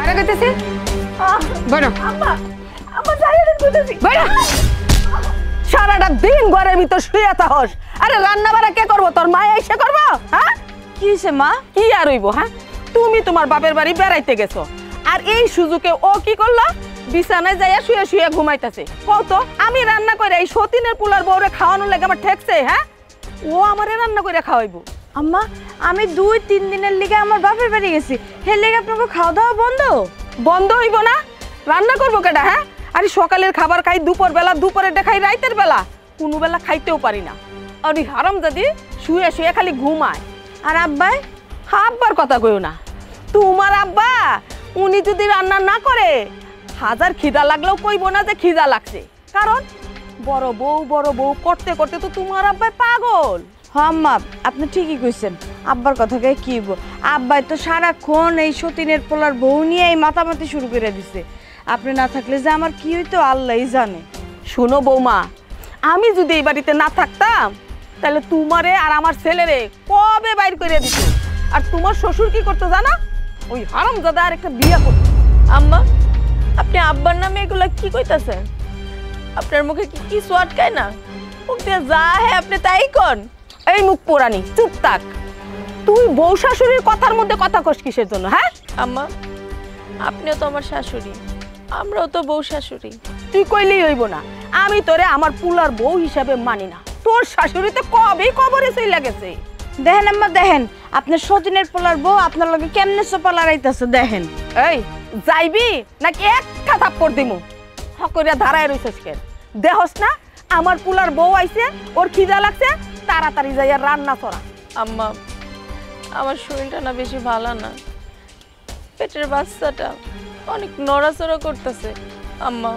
কেটা কইতেছে বড় আম্মা আম্মা যাইরেন কইতেছি বড় সারাটা দিন ঘরের ভিতর শুয়ে থাকস আরে রান্না বাড়া কে করব তোর মা এসে করব হ্যাঁ কি হইছে মা কি আর হইব হ্যাঁ তুমি তোমার বাপের বাড়ি বেড়াইতে গেছো আর এই সুযোগে ও কি করলো বিছানায় যাইয়া শুয়ে শুয়ে ঘুমাইতেছে কত আমি রান্না করে এই সতীনের পুলার বউরে খাওয়ানোর লাগে আমার ঠেকছে হ্যাঁ ও আমারে রান্না করে খাওয়াইবো আম্মা আমি 2-3 দিনের লিগে আমার বাপের বাড়ি গেছি হে লিগে আপনাকে খাওয়া দাওয়া বন্ধ বন্ধ হইব না রান্না করবো কেডা হ্যাঁ আরে সকালের খাবার খাই দুপুর বেলা দুপুরেরটা খাই রাতের বেলা কোনো বেলা খাইতেও পারি না আর ওই হারামজাদি শুয়ে শুয়ে খালি ঘুমায় আর আব্বাই আব্বার কথা কইও না তোমার আব্বা উনি যদি রান্না না করে হাজার খিদা লাগলেও কইব না যে খিদা লাগছে কারণ বড় বউ করতে করতে তো তোমার আব্বাই পাগল হ্যাঁ আম্মা আপনি ঠিকই কইছেন আব্বার কথা কে কি হইব আব্বাই তো সারাক্ষণ এই সতীনের পোলার বউ নিয়ে এই মাতামাতি শুরু করে দিছে আপনি না থাকলে যে আমার কি হইতো আল্লাহই জানে শুনো বৌমা আমি যদি এই বাড়িতে না থাকতাম তাহলে তোমারে আর আমার ছেলেরে কবে বাইর করে দিত আর তোমার শ্বশুর কি করতে জানা ওই হারামজাদা আর একটা বিয়ে করত আম্মা আপনি আব্বার নামে এগুলা কি কইতাছেন আপনার মুখে কি কিছু আটকায় না মুখ দিয়ে যা হে আপনি তাই কোন এই মুখ পোড়ানি চুপ থাক তুই বউ শাশুড়ির কথার মধ্যে কথা কস কিসের জন্য হ্যাঁ আম্মা আপনিও তো আমার শাশুড়ি আমরাও তো বউ শাশুড়ি তুই কইলেই হইব না আমি তোরে আমার পুলার বউ হিসাবে মানি না তোর শাশুড়ি তো কবেই কবরে চইলা গেছে দেখেন আম্মা দেখেন আপনার সতীনের পোলার বউ আপনার লগে কেমনে সোপা লড়াইতেছে দেখেন এই যাইবি নাকি একটা থাপ্পড় দিমু হকরিয়া ধারায় রইছস কেন দেহস না আমার পুলার বউ আইছে ওর খিদা লাগছে তাড়াতাড়ি যাইয়া রান্না করা আম্মা আমার শরীরটা না বেশি ভালো না পেটের বাচ্চাটা অনেক নড়াচড়া করতেছে আম্মা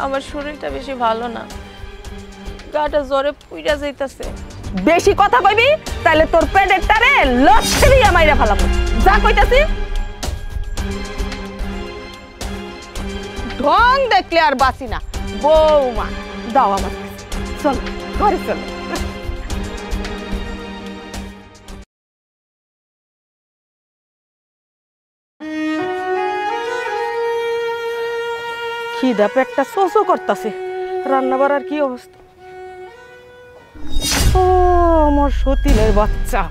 আমার শরীরটা বেশি ভালো না গাটা জ্বরে পুইরা যাইতাছে বেশি কথা কইবি তাহলে তোর পেটের টারে লক্ষ্যে দিয়া মাইরা ফেলাবো যা কইতাছি ঢং দেখলে আর বাঁচি না বৌমা দাও আমার চল ঘরে চল খিদা পেটটা সোসো করতেছে রান্না বাড়ার কি অবস্থা ও আমার সতীনের বাচ্চা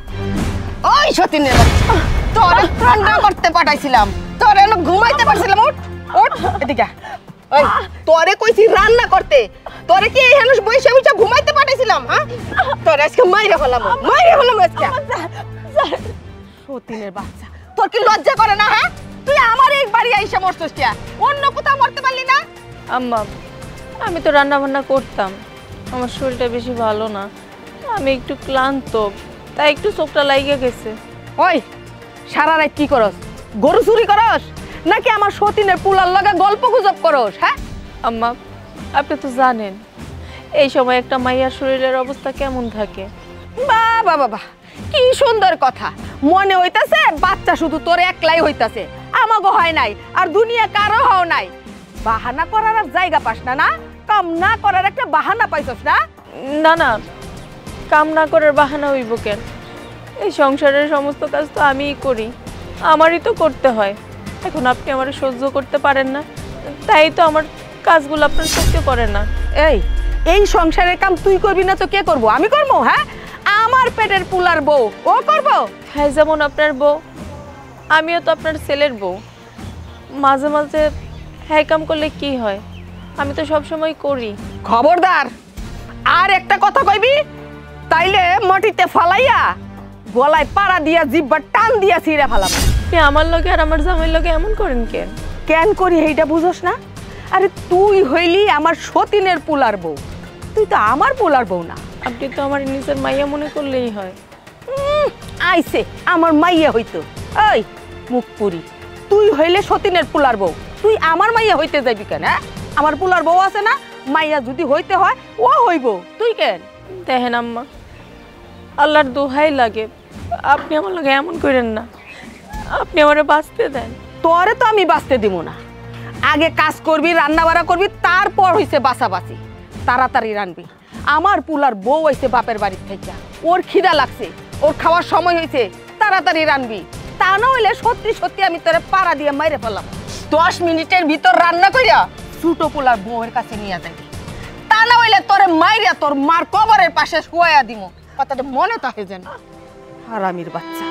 ওই সতীনের বাচ্চা তোরে রান্না করতে পাঠাইছিলাম তোরে এনে ঘুমাইতে পারছিলাম উঠ উঠ এদিকে ওই তোরে কইছি রান্না করতে তোরে কি এই হানুস বইসা বইসা ঘুমাইতে পাঠাইছিলাম হ্যাঁ তোরে আজকে মাইরা ফেলাম আজকে সতীনের বাচ্চা তোর কি লজ্জা করে না হ্যাঁ তুই আমার এই বাড়ি আইসা মরছস কি অন্য কোথাও মরতে পারলি না আম্মা আমি তো রান্না বান্না করতাম আমার শরীরটা বেশি ভালো না আমি একটু ক্লান্ত তাই একটু চোখটা লাগিয়ে গেছে ওই সারা রাত কি করস গরু চুরি করস নাকি আমার সতীনের পুলার লগে গল্প গুজব করস হ্যাঁ আম্মা আপনি তো জানেন এই সময় একটা মাইয়ার শরীরের অবস্থা কেমন থাকে বাবা বাবা কি সুন্দর কথা মনে হইতাছে বাচ্চা শুধু তোর একলাই হইতাছে আমাগো হয় নাই আর দুনিয়া কারো হও নাই বাহানা করার আর জায়গা পাস না না কাম না করার একটা বাহানা পাইছস না না না কাম না করার বাহানা হইব কেন এই সংসারের সমস্ত কাজ তো আমিই করি আমারই তো করতে হয় এখন আপনি আমার সহ্য করতে পারেন না তাই তো আমার কাজগুলো আপনার চোখে পড়ে না এই সংসারের কাম তুই করবি না তো কে করব আমি করব হ্যাঁ আমার পেটের পুলার বউ ও করব হ্যাঁ যেমন আপনার বউ আমিও তো আপনার ছেলের বউ মাঝে মাঝে হ্যাঁ কাম করলে কি হয় আমি তো সব সময় করি খবরদার আর একটা কথা কইবি তাইলে মাটিতে ফালাইয়া গলায় পাড়া দিয়া জিহ্বা টান দিয়া ছিঁড়া ফেলাবো আপনি আমার লগে আর আমার জামাইয়ের লগে এমন করেন কেন কেন করি এইটা বুঝোস না আরে তুই হইলি আমার সতীনের পুলার বউ তুই তো আমার পুলার বউ না আপনি তো আমার নিজের মাইয়া মনে করলেই হয় আইছে আমার মাইয়া হইতো ওই মুখ পুরি তুই হইলে সতীনের পুলার বউ তুই আমার মাইয়া হইতে যাবি কেন হ্যাঁ আমার পুলার বউ আছে না মাইয়া যদি হইতে হয় ও হইব তুই কেন দেখেন আম্মা আল্লাহর দোহাই লাগে আপনি আমার লগে এমন করেন না আপনি আমারে বাঁচতে দেন তোরে তো আমি বাঁচতে দিব না আগে কাজ করবি রান্না বাড়া করবি তারপর হইছে বাঁচাবাঁচি তাড়াতাড়ি রানবি আমার পুলার বউ হইছে বাপের বাড়ির থেকে ওর খিদা লাগছে ওর খাওয়ার সময় হয়েছে তাড়াতাড়ি রানবি তা না হইলে সত্যি সত্যি আমি তোরে পাড়া দিয়ে মাইরে ফেললাম। 10 মিনিটের ভিতর রান্না কইরা ছোটো পোলার বউয়ের কাছে নিয়ে যাবি, তা না হইলে তোরে মাইরা তোর মার কবরের পাশে শুয়াইয়া দিমু। কথাটা মনে থাকে যেন। হারামির বাচ্চা।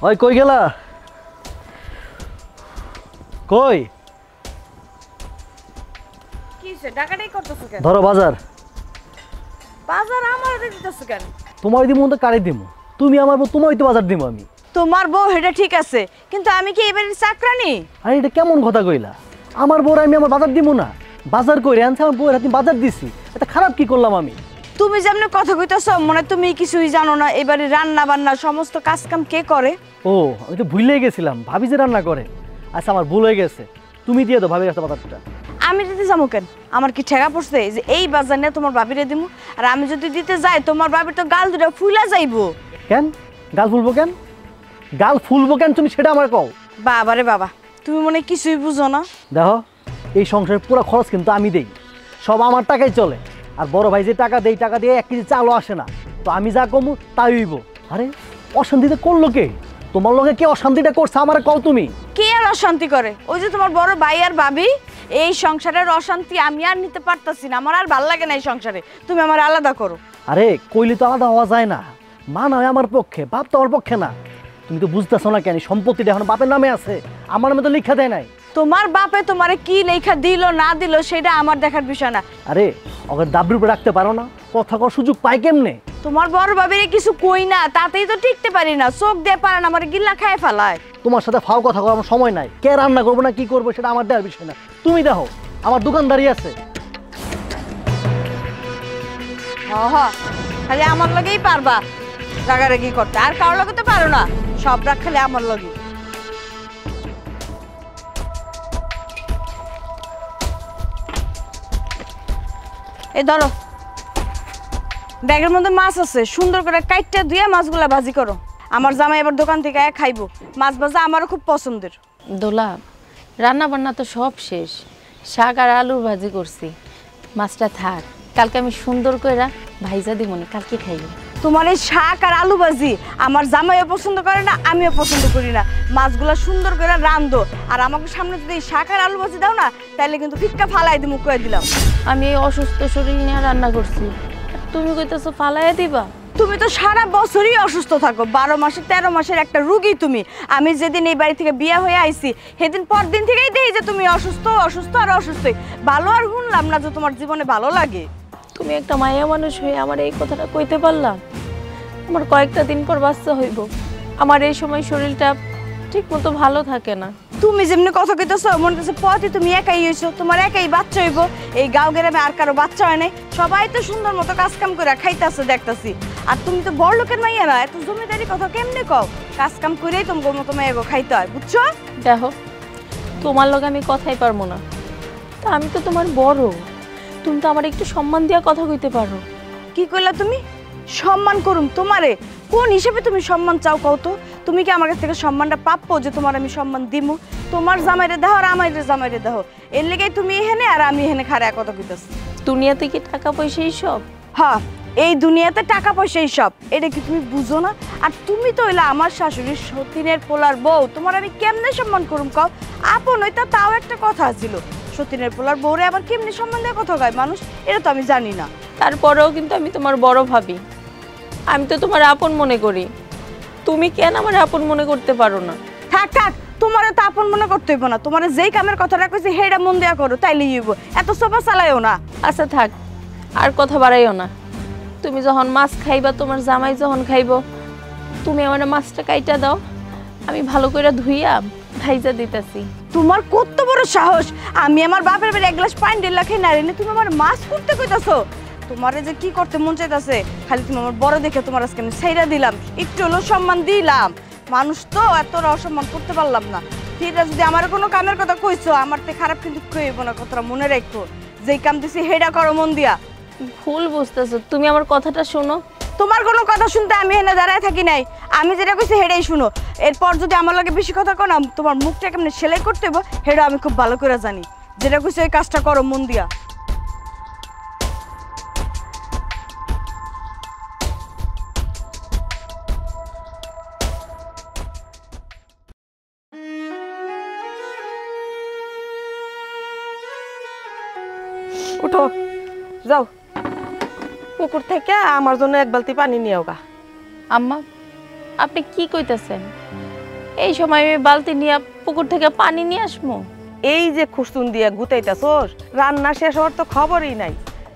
ওই কই গেলা? কই? কিসে ডাকাটাই করতেছো কেন? ধরো বাজার। বাজার আমার দিতেছো কেন? তোমার দিমু তো কারে দিমু? তুমি আমার বউ, তোমারই তো বাজার দিমু আমি। তোমার বউ এটা ঠিক আছে, কিন্তু আমি কি এবারে চাকরানি? আরে এটা কেমন কথা কইলা? আমার বউর আমি আমার বাজার দিমু না? বাজার কইরে আনছে, আমার বউয়ের হাতে বাজার দিছি, এটা খারাপ কি করলাম আমি? তুমি যেমন কথা কইতেছো মনে তুমি কিছুই জানো না। এবারে রান্না বান্না সমস্ত কাজ কাম কে করে? ও আমি তো ভুলেই গেছিলাম, ভাবি যে রান্না করে। আচ্ছা আমার ভুল হয়ে গেছে, তুমি দিয়ে দাও ভাবির কাছে বাজারটা। আমি দিতে যাবো কেন? আমার কি ঠেকা পড়ছে যে এই বাজার নিয়ে তোমার ভাবিরে দিমু? আর আমি যদি দিতে যাই তোমার ভাবির তো গাল দুটো ফুলা যাইবো। কেন গাল ফুলবো কেন? গাল ফুলবো কেন তুমি সেটা আমার কও। বাবারে বাবা, তুমি মনে হয় কিছুই বুঝো না। দেখো এই সংসারের পুরো খরচ কিন্তু আমি দেই, সব আমার টাকাই চলে। আর বড় ভাই যে টাকা দেই, টাকা দিয়ে 1 কেজি চালও আসে না, তো আমি যা কমু তাই হইব। আরে অশান্তিতে করলো কে? তোমার লগে কে অশান্তিটা করছে আমার কও তুমি? কে আর অশান্তি করে? ওই যে তোমার বড় ভাই আর ভাবি। এই সংসারের অশান্তি আমি আর নিতে পারতাছি না, আমার আর ভাল লাগে না এই সংসারে। তুমি আমার আলাদা করো। আরে কইলে তো আলাদা হওয়া যায় না, মা নয় আমার পক্ষে, বাপ তো আমার পক্ষে না। তুমি তো বুঝতেছো না কেন, সম্পত্তিটা এখন বাপের নামে আছে, আমার নামে তো লিখা দেয় নাই। তোমার বাপে তোমারে কি লেখা দিল না দিল সেটা আমার দেখার বিষয় না। আরে ওকে দাবড়ির উপরে রাখতে পারো না? কথা কর সুযোগ পাই কেমনে? তোমার বড় ভাবিরে কিছু কই না, তাতেই তো টিকতে পারি না। চোখ দিয়ে পারে না, আমার গিল্লা খায় ফেলায়। তোমার সাথে ফাও কথা করার আমার সময় নাই। কে রান্না করবো না কি করবো সেটা আমার দেওয়ার বিষয় না। তুমি দেখো আমার দোকানদারি আছে। খালি আমার লগেই পারবা রাগারাগি করতে, আর কারোর লগে তো পারো না। সব রাগ খালি আমার লগে। এই ধরো ব্যাগের মধ্যে মাছ আছে, সুন্দর করে কাইটটা ধুয়ে মাছগুলা ভাজি করো। আমার জামাই এবার দোকান থেকে খাইবো। মাছ ভাজা আমারও খুব পছন্দের। দোলা, রান্না বান্না তো সব শেষ, শাক আর আলুর ভাজি করছি। মাছটা থাক, কালকে আমি সুন্দর করে ভাইজা দিমনি, কালকে খাইব। তোমার এই শাক আর আলু ভাজি আমার জামাইও পছন্দ করে না, আমিও পছন্দ করি না। মাছগুলা সুন্দর করে রান্ধো, আর আমাকে সামনে যদি শাক আর আলু ভাজি দাও না, তাহলে কিন্তু ফিক্কা ফালাই দিমু কয়ে দিলাম। আমি এই অসুস্থ শরীর নিয়ে রান্না করছি, তুমি কইতেছো ফালাইয়া দিবা? তুমি তো সারা বছরই অসুস্থ থাকো, 12 মাসে 13 মাসের একটা রুগী তুমি। আমি যেদিন এই বাড়ি থেকে বিয়ে হয়ে আইছি সেদিন পর দিন থেকেই দেখি যে তুমি অসুস্থ অসুস্থ আর অসুস্থ। ভালো আর শুনলাম না যে তোমার জীবনে ভালো লাগে। তুমি একটা মায়া মানুষ হয়ে আমার এই কথাটা কইতে পারলা? আমার কয়েকটা দিন পর বাচ্চা হইব, আমার এই সময় শরীরটা ঠিক মতো ভালো থাকে না। তুমি যেমনি কথা কইতেছো মনে হচ্ছে পথে তুমি একাই হইছো, তোমার একাই বাচ্চা হইব। এই গাঁও গ্রামে আর কারো বাচ্চা হয় নাই, সবাই তো সুন্দর মতো কাজ কাম করে খাইতেছে দেখতেছি। আর তুমি তো বড় লোকের মাইয়া না, এত জমিদারি কথা কেমনে কও? কাজ কাম করেই তোমার মতো মাইয়াগো খাইতে হয়, বুঝছো? দেখো, তোমার লগে আমি কথাই পারবো না, তা আমি তো তোমার বড়, তুমি তো আমার একটু সম্মান দিয়া কথা কইতে পারো। কি কইলা তুমি? সম্মান করুম তোমারে? কোন হিসেবে তুমি সম্মান চাও কও তো? তুমি কি আমার কাছ থেকে সম্মানটা প্রাপ্য যে তোমার আমি সম্মান দিমু? তোমার জামাইরে দাও আর আমার জামাইরে দাও, এর লেগে তুমি এখানে আর আমি এখানে খাড়া কথা কইতাছি। দুনিয়াতে কি টাকা পয়সাই সব? হ্যাঁ, এই দুনিয়াতে টাকা পয়সাই সব, এটা কি তুমি বুঝো না? আর তুমি তো হইলা আমার শাশুড়ির সতীনের পোলার বউ, তোমার আমি কেমনে সম্মান করুম কও? আপন হইতা তাও একটা কথা ছিল, সতীনের পোলার বউরে আবার কেমনে সম্মান দিয়ে কথা কয় মানুষ, এটা তো আমি জানি না। তারপরেও কিন্তু আমি তোমার বড় ভাবি, আমি তো তোমার আপন মনে করি। তুমি কেন আমার আপন মনে করতে পারো না? থাক থাক, তোমারে তো আপন মনে করতে হইব না। তোমারে যেই কামের কথাটা কইছি হেডা মন দেয়া করো, তাইলেই হইব। এত সোফা চালাইও না। আচ্ছা থাক, আর কথা বাড়াইও না। তুমি যখন মাছ খাইবা, তোমার জামাই যখন খাইব, তুমি আমার মাছটা কাইটা দাও, আমি ভালো করে ধুইয়া ভাইজা দিতেছি। তোমার কত বড় সাহস! আমি আমার বাপের বাড়ি 1 গ্লাস পানি ঢেলে খাই না রেনে তুমি আমার মাছ করতে কইতাছো? তোমারে যে কি করতে মন চাইতাছে, খালি তুমি আমার বড় দেখে তোমার আজকে আমি ছাইরা দিলাম, একটু হলো সম্মান দিলাম। মানুষ তো এত অসম্মান করতে পারলাম না। ঠিক আছে, যদি আমার কোনো কামের কথা কইছো আমার তো খারাপ কিন্তু কইব না, কথাটা মনে রাখো। যেই কাম দিছি হেডা করো মন দিয়া। ভুল বুঝতেছো, তুমি আমার কথাটা শোনো। তোমার কোনো কথা শুনতে আমি এনে দাঁড়ায় থাকি নাই। আমি যেটা কইছি সেটাই শুনো। এরপর যদি আমার লগে বেশি কথা কও না, তোমার মুখটা কেমনে সেলাই করতে হইব সেটা আমি খুব ভালো করে জানি। যেটা কইছি ওই কাজটা করো মন দিয়া। উঠো, যাও পুকুর থেকে আমার জন্য এক বালতি পানি নিয়ে গা। আম্মা, আপনি কি কইতেছেন? এই সময় আমি বালতি নিয়ে পুকুর থেকে পানি নিয়ে আসবো? এই যে খুসুন দিয়া গুতাইতাছস, রান্না শেষ হওয়ার তো খবরই নাই।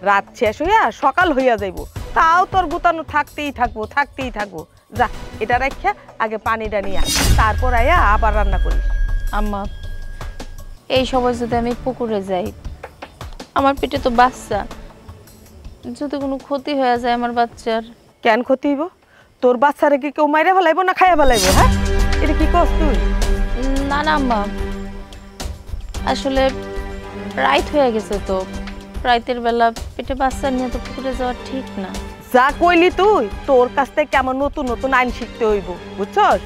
রাত শেষ হইয়া সকাল হইয়া যাইব, তাও তোর গুতানো থাকতেই থাকবো। যা, এটা রাখিয়া আগে পানিটা নিয়া, তারপর আয়া আবার রান্না করিস। আম্মা, এই সময় যদি আমি পুকুরে যাই, আমার পেটে তো বাচ্চা, যদি কোনো ক্ষতি হয়ে যায় আমার বাচ্চার। কেন ক্ষতি হইব? তোর বাচ্চারে কি কেউ মাইরা ফেলাইবো না খাইয়া ফেলাইবো? হ্যাঁ, এটা কি কস তুই? না না আম্মা, আসলে রাত হয়ে গেছে তো, রাতের বেলা পেটে বাচ্চা নিয়ে তো পুকুরে যাওয়া ঠিক না। যা কইলি তুই, তোর কাছ থেকে আমার নতুন নতুন আইন শিখতে হইব, বুঝছস?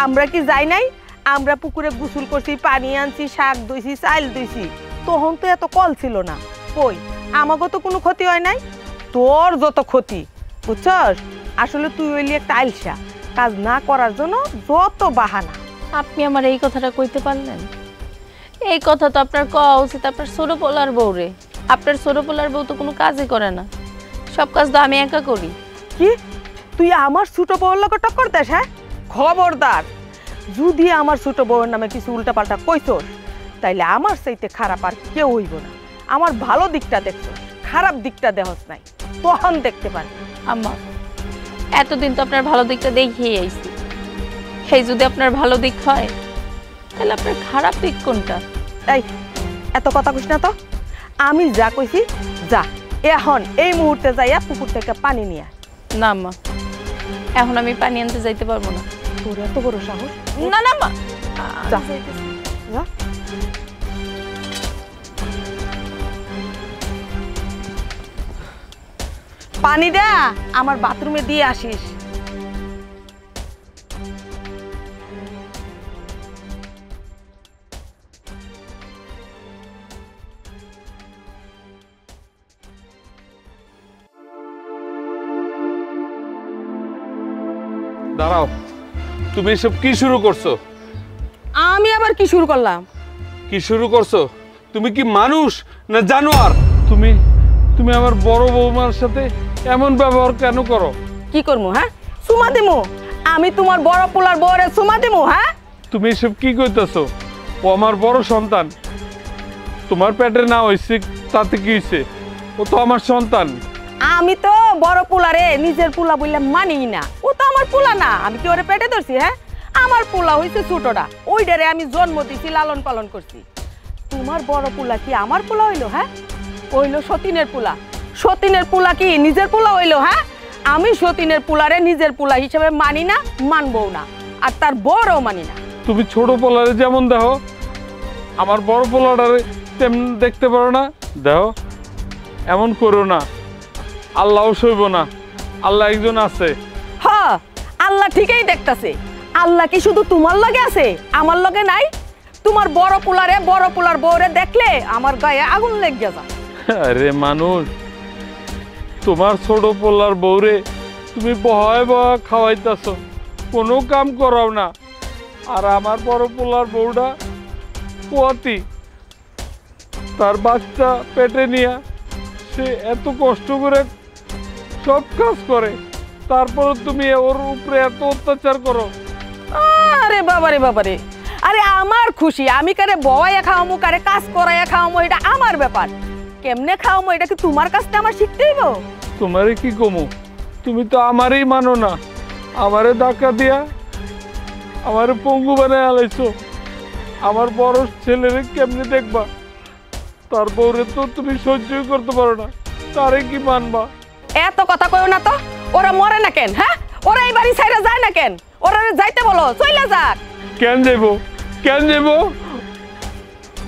আমরা কি যাই নাই? আমরা পুকুরে গোসল করছি, পানি আনছি, শাক ধুইছি, চাল ধুইছি, তখন তো এত কল ছিল না। কই, আমাকে তো কোনো ক্ষতি হয় নাই, তোর যত ক্ষতি, বুঝছস? আসলে তুই হইলি একটা আলসা, কাজ না করার জন্য যত বাহানা। আপনি আমার এই কথাটা কইতে পারলেন? এই কথা তো আপনার কওয়া উচিত আপনার ছোট পোলার বউরে। আপনার ছোট পোলার বউ তো কোনো কাজই করে না, সব কাজ তো আমি একা করি। কি তুই আমার ছোট বউর লোক টক্কর দেস? হ্যাঁ, খবরদার, যদি আমার ছোট বউয়ের নামে কিছু উল্টাপাল্টা কইছস, তাইলে আমার চাইতে খারাপ আর কেউ হইব না। আমার ভালো দিকটা দেখছস, খারাপ দিকটা দেহস নাই, তখন দেখতে পারি। আম্মা, এতদিন তো আপনার ভালো দিকটা দেখিয়ে আইছি, সেই যদি আপনার ভালো দিক হয়, তাহলে আপনার খারাপ দিক কোনটা? এই এত কথা কইস না তো, আমি যা কইছি যা, এখন এই মুহূর্তে যাইয়া পুকুর থেকে পানি নিয়ে আয়। না আম্মা, এখন আমি পানি আনতে যাইতে পারবো না। তোর এত বড় সাহস? না না আম্মা, যা, যা। পানিটা আমার বাথরুমে দিয়ে আসিস। দাঁড়াও, তুমি এসব কি শুরু করছো? আমি আবার কি শুরু করলাম? কি শুরু করছো? তুমি কি মানুষ না জানোয়ার? তুমি তুমি আমার বড় বৌমার সাথে এমন ব্যবহার কেন করো? কি করবো? হ্যাঁ, সুমা দিমু? আমি তোমার বড় পোলার বউরে সুমা দিমু? হ্যাঁ, তুমি এসব কি কইতাছো? ও আমার বড় সন্তান, তোমার পেটে না হইছে তাতে কি হইছে? ও তো আমার সন্তান। আমি তো বড় পোলারে নিজের পোলা বললে মানি না। ও তো আমার পোলা না, আমি কি ওরে পেটে ধরছি? হ্যাঁ, আমার পোলা হইছে ছোটটা, ওইটারে আমি জন্ম দিছি, লালন পালন করছি। তোমার বড় পোলা কি আমার পোলা হইলো? হ্যাঁ, হইলো সতীনের পোলা। সতীনের পোলা কি নিজের পোলা হইলো? হ্যাঁ, আমি সতীনের পোলারে নিজের পোলা হিসেবে মানি না, মানবও না, আর তার বড়ও মানি না। তুমি ছোট পোলারে যেমন দেখো, আমার বড় পোলাটারে তেমন দেখতে পারো না? দেখো, এমন করো না, আল্লাহও সইব না। আল্লাহ একজন আছে। হ্যাঁ, আল্লাহ ঠিকই দেখতাছে। আল্লাহ কি শুধু তোমার লগে আছে, আমার লগে নাই? তোমার বড় পোলারে, বড় পোলার বউরে দেখলে আমার গায়ে আগুন লেগে যায়। আরে মানুষ, তোমার ছোট পোলার বউরে তুমি বহায় বহা খাওয়াইতেছো, কোনো কাম করাও না। আর আমার বড় পোলার বউটা পোয়াতি, তার বাচ্চা পেটে নিয়ে সে এত কষ্ট করে সব কাজ করে, তারপর তুমি ওর উপরে এত অত্যাচার করো। আরে বাবারে বাবারে, আরে আমার খুশি, আমি কারে বওয়াইয়া খাওয়ামো, কারে কাজ করাইয়া খাওয়ামো, এটা আমার ব্যাপার। কেমনে খাওয়ামো এটা কি তোমার কাছ থেকে আমার শিখতে হইব? তোমারে কি কমু? তুমি তো আমারই মানো না, আমারে ধাক্কা দিয়া আমারে পঙ্গু বানায় আলাইছো। আমার বড় ছেলেরে কেমনে দেখবা? তার বউরে তো তুমি সহ্যই করতে পারো না, তারে কি মানবা? এত কথা কইও না তো। ওরা মরে না কেন? হ্যাঁ, ওরা এই বাড়ি ছাইরা যায় না কেন? ওরা যাইতে বলো, চইলা যাক। কেন যাইবো? কেন যাইবো?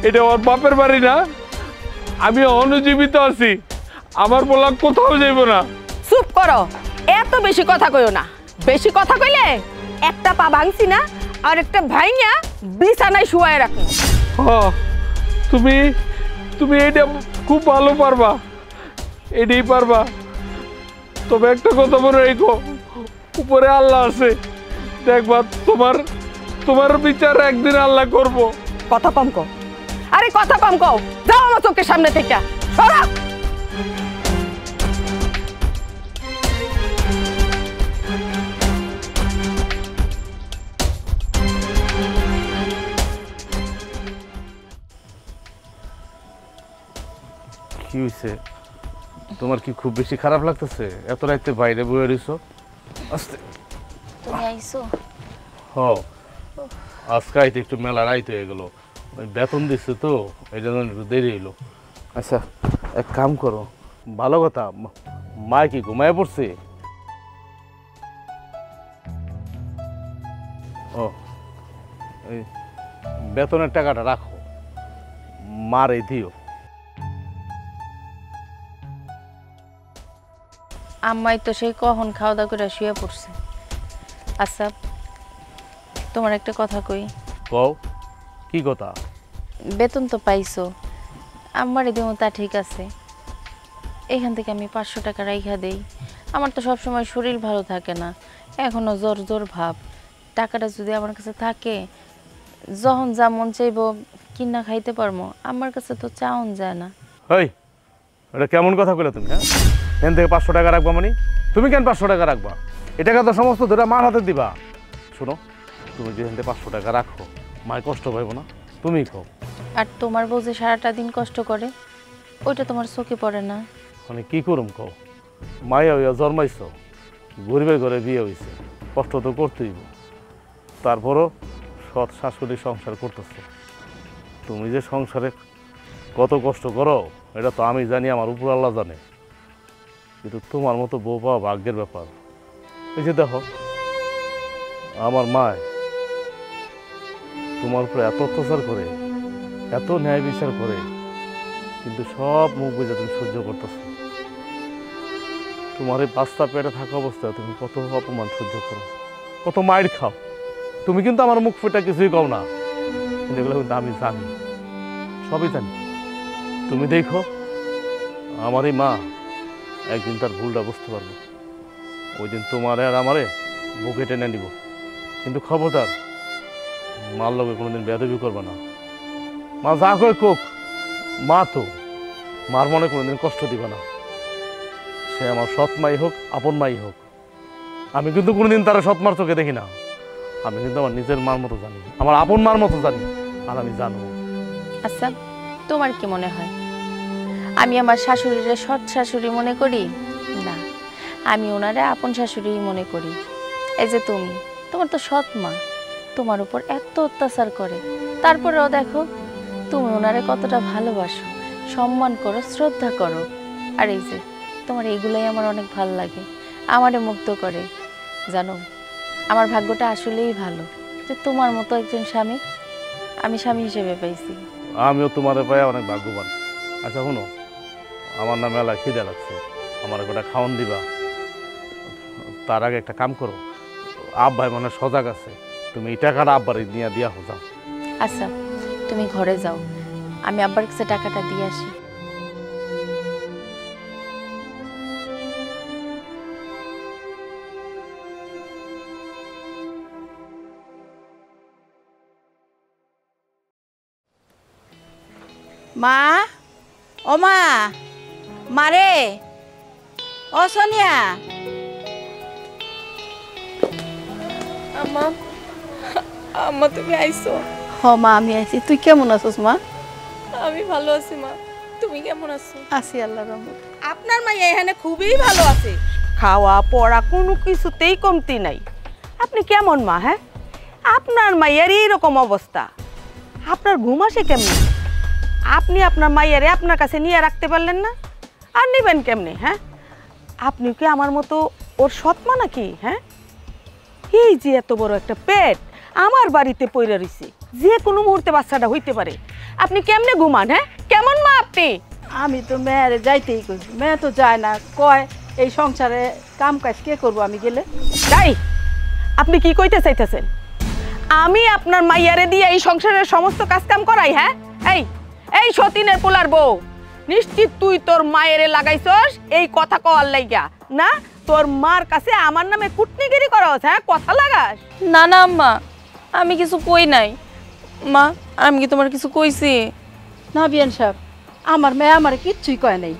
এটা ওর বাপের বাড়ি না? আমি অনুজীবিত আছি, আমার বলা কোথাও যাইব না। চুপ করো, এত বেশি কথা কইও না, বেশি কথা কইলে একটা পা ভাঙছি না আর একটা ভাইঙা বিছানায় শুয়ায় রাখো। তুমি তুমি এটা খুব ভালো পারবা, এটাই পারবা। তবে একটা কথা মনে রেখো, উপরে আল্লাহ আছে, দেখবা তোমার তোমার বিচার একদিন আল্লাহ করব। কথা কম কও, আরে কথা কম কও, যাও আমার চোখের সামনে থেকে সরা। কি হয়েছে তোমার? কি খুব বেশি খারাপ লাগতেছে? এত রাতে বাইরে বয়ে রইছো? আস্তে। তুমি আইছো? হ, আজকে আইতে একটু মেলা রাইত হয়ে গেল, ওই বেতন দিচ্ছে তো এই জন্য একটু দেরি হইলো। আচ্ছা এক কাম করো, ভালো কথা, মা কি ঘুমায় পড়ছে? ও, এই বেতনের টাকাটা রাখো, মারে দিও। আম্মাই তো সেই কখন খাওয়া দাওয়া করে শুয়ে পড়ছে। আচ্ছা তোমার একটা কথা কই। কও, কি কথা? বেতন তো পাইছো, আম্মারে দেবো তা ঠিক আছে, এখান থেকে আমি 500 টাকা রাইখা দেই। আমার তো সবসময় শরীর ভালো থাকে না, এখনো জ্বর জ্বর ভাব। টাকাটা যদি আমার কাছে থাকে, যখন যা মন চাইবো কিনা খাইতে পারবো। আমার কাছে তো চাউন যায় না। এই এটা কেমন কথা কইলে তুমি? হ্যাঁ, এখান থেকে 500 টাকা রাখবা মানে? তুমি কেন 500 টাকা রাখবা? এই টাকা তো সমস্ত ধরে মার হাতে দিবা। শোনো, তুমি যেখান থেকে 500 টাকা রাখো, মায় কষ্ট পাইব না? তুমি খাও। আর তোমার বউ যে সারাটা দিন কষ্ট করে, ওইটা তোমার চোখে পড়ে না? মানে কি করুম কও? মায়া হইয়া জন্মাইছ, গরিবের ঘরে বিয়ে হয়েছে, কষ্ট তো করতেই। তারপরও সৎ শাশুড়ি সংসার করতেছ। তুমি যে সংসারে কত কষ্ট করো এটা তো আমি জানি, আমার উপর আল্লাহ জানে। কিন্তু তোমার মতো বউ পাওয়া ভাগ্যের ব্যাপার। এই যে দেখো, আমার মায় তোমার উপরে এত অত্যাচার করে, এত ন্যায় বিচার করে, কিন্তু সব মুখ বুঝে তুমি সহ্য করতেছো। তোমার এই বাচ্চা পেটে থাকা অবস্থায় তুমি কত অপমান সহ্য করো, কত মায়ের খাও। তুমি কিন্তু আমার মুখ ফুটা কিছুই কও না, কিন্তু এগুলো কিন্তু আমি জানি, সবই জানি। তুমি দেখো, আমার এই মা একদিন তার ভুলটা বুঝতে পারবো, ওই দিন তোমারে আর আমারে বুকে টেনে নিব। কিন্তু খবরদার মার লগে কোনোদিন বেয়াদবি করবে না। মা যা কয় কোক, মা তো মার মনে কোনোদিন কষ্ট দিবে না। সে আমার সৎ মাই হোক, আপন মাই হোক, আমি কিন্তু কোনোদিন তারা সৎ মার চোখে দেখি না। আমি কিন্তু আমার নিজের মার মতো জানি, আমার আপন মার মতো জানি, আর আমি জানবো। আচ্ছা তোমার কি মনে হয় আমি আমার শাশুড়িরে সৎ শাশুড়ি মনে করি? না, আমি ওনারে আপন শাশুড়ি মনে করি। এই যে তুমি, তোমার তো সৎ মা, তোমার উপর এত অত্যাচার করে, তারপরেও দেখো তুমি ওনারে কতটা ভালোবাসো, সম্মান করো, শ্রদ্ধা করো। আর এই যে তোমার এইগুলাই আমার অনেক ভালো লাগে, আমারে মুগ্ধ করে। জানো, আমার ভাগ্যটা আসলেই ভালো যে তোমার মতো একজন স্বামী আমি স্বামী হিসেবে পাইছি। আমিও তোমার পায়ে অনেক ভাগ্যবান। আচ্ছা শোনো, আমার নামে মেলা খিদে লাগছে, আমার একটা খাওয়ান দিবা। তার আগে একটা কাম করো, আব্বাই মানে সজাগ আছে, তুমি এই টাকাটা আব্বার নিয়ে দিয়া হো যাও। আচ্ছা তুমি ঘরে যাও, আমি আব্বার কাছে টাকাটা দিয়ে আসি। মা, ও মা, মারে, ও সোনিয়া। আম্মা, আম্মা তুমি আইছো? হ মা, আমি আইছি। তুই কেমন আছিস মা? আমি ভালো আছি মা, তুমি কেমন আছো? আছি আল্লাহর রহমতে। আপনার মাইয়া এখানে খুবই ভালো আছে, খাওয়া পড়া কোনো কিছুতেই কমতি নাই। আপনি কেমন মা? হ্যাঁ, আপনার মাইয়ার এইরকম অবস্থা, আপনার ঘুম আসে কেমনি? আপনি আপনার মাইয়ারে আপনার কাছে নিয়ে রাখতে পারলেন না, আর নেবেন কেমনে? হ্যাঁ, আপনি কি আমার মতো ওর সৎমা নাকি? হ্যাঁ, এই যে এত বড় একটা পেট আমার বাড়িতে পইরা রইছে, যে কোনো মুহূর্তে বাচ্চাটা হইতে পারে, আপনি কেমনে ঘুমান? হ্যাঁ, কেমন মা আপনি? আমি তো মেয়েরে যাইতেই কইছি, মেয়ে তো যায় না, কয় এই সংসারে কাম কাজ কে করবো আমি গেলে? তাই আপনি কি কইতে চাইতেছেন? আমি আপনার মাইয়ারে দিয়ে এই সংসারের সমস্ত কাজ কাম করাই? হ্যাঁ, এই এই সতীনের পোলার বউ, নিশ্চিত তুই তোর মায়েরে লাগাইছস এই কথা কওয়ার লাইগা না? তোর মার কাছে আমার নামে কুটনিগিরি করস? হ্যাঁ, কথা লাগাস? না না আম্মা, আমি কিছু কই নাই। মা, আমি কি তোমার কিছু কইছি? না বিয়ান সাহেব, আমার মেয়ে আমার কিচ্ছুই কয় নাই।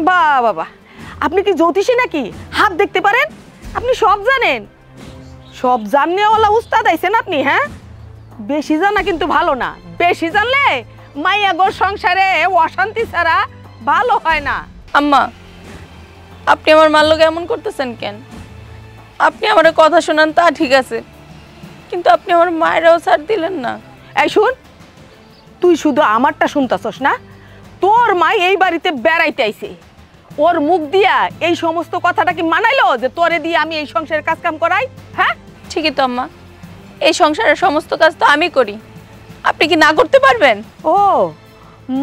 বাহ বাবা, আপনি কি জ্যোতিষী নাকি? হাত দেখতে পারেন? আপনি সব জানেন, সব জানিয়েওয়ালা উস্তাদ আইছেন আপনি। হ্যাঁ, বেশি জানা কিন্তু ভালো না। বেশি জানলে মাইয়া গোর সংসারে অশান্তি ছাড়া ভালো হয় না। আম্মা, আপনি আমার মার লোক এমন করতেছেন কেন? আপনি আমার কথা শোনান তা ঠিক আছে, কিন্তু আপনি আমার মায়েরাও ছাড় দিলেন না। এই শুন, তুই শুধু আমারটা শুনতাছস না? তোর মা এই বাড়িতে বেড়াইতে আইছে, ওর মুখ দিয়া এই সমস্ত কথাটা কি মানাইলো যে তোরে দিয়ে আমি এই সংসারের কাজ কাম করাই? হ্যাঁ, ঠিকই তো আম্মা, এই সংসারের সমস্ত কাজ তো আমি করি, আপনি কি না করতে পারবেন? ও,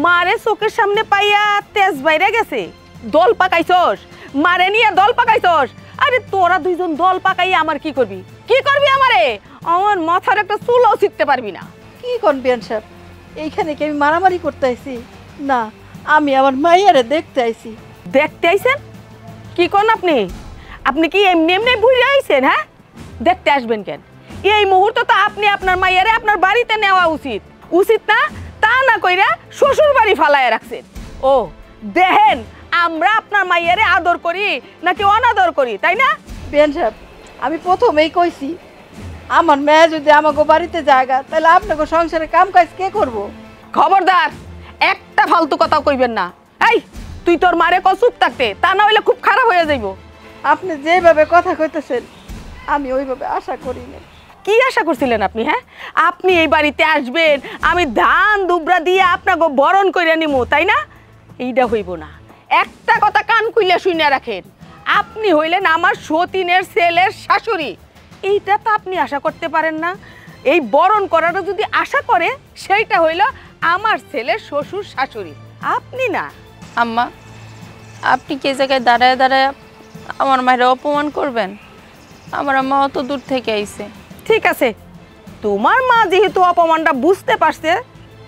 মারে চোখের সামনে পাইয়া তেজ বাইরে গেছে, দল পাকাইছস, মারে নিয়ে দল পাকাইছস। আরে তোরা দুইজন দল পাকাইয়া আমার কি করবি? কি করবি আমারে? আমার মাথার একটা চুলও ছিটতে পারবি না। কি কোন বিয়ান সাহেব, এইখানে কি আমি মারামারি করতে আইছি? না, আমি আমার মাইয়ারে দেখতে আইছি। দেখতে আইছেন? কি কোন আপনি? আপনি কি এমনি এমনি বুঝে আইছেন? হ্যাঁ, দেখতে আসবেন কেন? এই মুহূর্তে তো আপনি আপনার মাইয়ারে আপনার বাড়িতে নেওয়া উচিত, উচিত না? তা না কইরা শ্বশুর বাড়ি ফালাইয়া রাখছেন। ও দেখেন, আমরা আপনার মাইয়ারে আদর করি নাকি অনাদর করি, তাই না? বিয়ান সাহেব, আমি প্রথমেই কইছি আমার মেয়ে যদি আমাকে বাড়িতে জায়গা, তাহলে আপনাকে সংসারে কাম কাজ কে করব? খবরদার, একটা ফালতু কথাও কইবেন না। এই তুই তোর মারে ক চুপ থাকতে, তা না হইলে খুব খারাপ হয়ে যাইব। আপনি যেভাবে কথা কইতেছেন আমি ওইভাবে আশা করি না। কি আশা করছিলেন আপনি? হ্যাঁ, আপনি এই বাড়িতে আসবেন, আমি ধান দুবরা দিয়ে আপনাকে বরণ করে নিমু, তাই না? এইটা হইব না। একটা কথা কান খুইলে শুনে রাখেন, আপনি হইলেন আমার সতীনের ছেলের শাশুড়ি, এইটা তো আপনি আশা করতে পারেন না। এই বরণ করাটা যদি আশা করে, সেইটা হইল আমার ছেলের শ্বশুর শাশুড়ি, আপনি না। আম্মা, আপনি কি জায়গায় দাঁড়ায় দাঁড়ায় আমার মায়ের অপমান করবেন? আমার আম্মা অত দূর থেকে আইছে। ঠিক আছে, তোমার মা যেহেতু অপমানটা বুঝতে পারছে,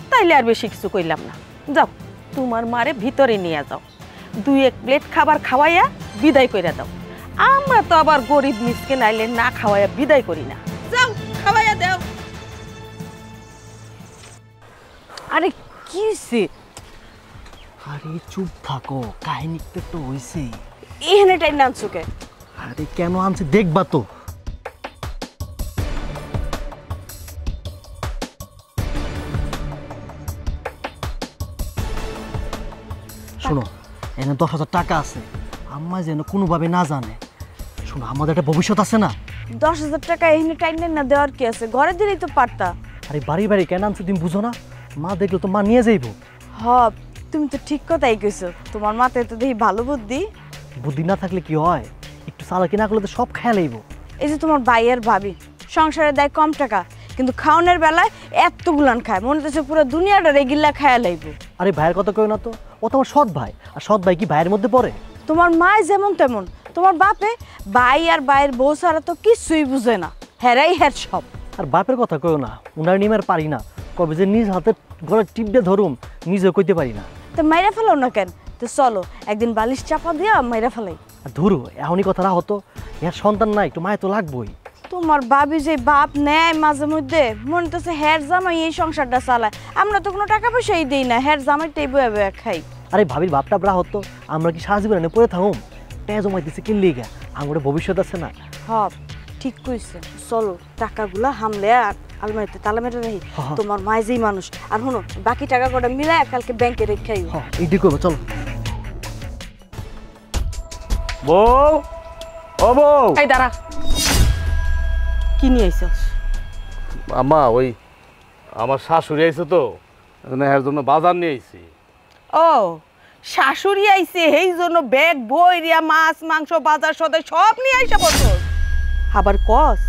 তাইলে আর বেশি কিছু কইলাম না। যাও, তোমার মারে ভিতরে নিয়ে যাও, 2-1 প্লেট খাবার খাওয়াইয়া বিদায় কইরা দাও। আমরা তো আবার গরিব মিসকিন আইলে না খাওয়াইয়া বিদায় করি না। যাও, খাওয়াইয়া দাও। আরে কি হইছে? আরে চুপ থাকো, কাহিনীতে তো হইছে। এখানে টাইম আনছো কে? আরে কেন আনছে দেখবা তো। শোনো, এখানে 10,000 টাকা আছে, আম্মা যেন কোনোভাবে না জানে। শোনো, আমাদের একটা ভবিষ্যৎ আছে না। 10,000 টাকা এখানে টাইম না দেওয়ার কি আছে? ঘরে দিলেই তো পারতা। আরে বাড়ি বাড়ি কেন আনছো তুমি বুঝো না? মা দেখলে তো মা নিয়ে যাইবো। হব, তুমি তো ঠিক কথাই কইছো, তোমার মাথায় তো দেখি ভালো বুদ্ধি। বুদ্ধি না থাকলে কি হয়? একটু চালাকি না করলে তো সব খেয়াল আইবো। এই যে তোমার ভাই আর ভাবি সংসারে দেয় কম টাকা, কিন্তু খাওয়ানোর বেলায় এতগুলান খায়, মনে হচ্ছে পুরো দুনিয়াটা রেগিল্লা খায়া লাইব। আরে ভাইয়ের কথা কই না তো, ও তো আমার সৎ ভাই, আর সৎ ভাই কি ভাইয়ের মধ্যে পড়ে? তোমার মায় যেমন তেমন, তোমার বাপে ভাই আর ভাইয়ের বউ ছাড়া তো কিছুই বুঝে না, হেরাই হের সব। আর বাপের কথা কইও না, উনার নিমের পারি না, কবে যে নিজ হাতে গলা টিপে ধরুম নিজেও কইতে পারি না। তো মাইরা ফেলাও না কেন? তো চলো একদিন বালিশ চাপা দিয়া মাইরা ফেলাই। আর ধরু এখনই কথা না হতো, এর সন্তান না, একটু মায়ে তো লাগবোই। তোমার ভাবি যে বাপ নেয় মাঝে মধ্যে, মনে তো হের জামাই এই সংসারটা চালায়, আমরা তো কোনো টাকা পয়সাই দিই না, হের জামাইটাই বয়ে বয়ে খাই। আরে ভাবির বাপটা ব্রা হতো, আমরা কি সারা জীবনে পড়ে থাকুম? টেয়া জমাই দিচ্ছে কিনলি গা, আমার ভবিষ্যৎ আছে না। হব, ঠিক কইছে, চলো টাকাগুলা হামলে আর আলমারিতে তালা মেরে রাখি। তোমার মায় যেই মানুষ, আর শোনো বাকি টাকা কটা মিলাই কালকে ব্যাংকে রেখাই। হ্যাঁ, এইটি করবো, চলো। বউ, ও বউ। এই দাঁড়া, কি নিয়ে আইছস? আম্মা, ওই আমার শাশুড়ি আইছে তো, এর জন্য বাজার নিয়ে আইছি। ও, শাশুড়ি আইছে এই জন্য ব্যাগ বইরিয়া মাছ মাংস বাজার সদাই সব নিয়ে আইসা বসস। আবার কস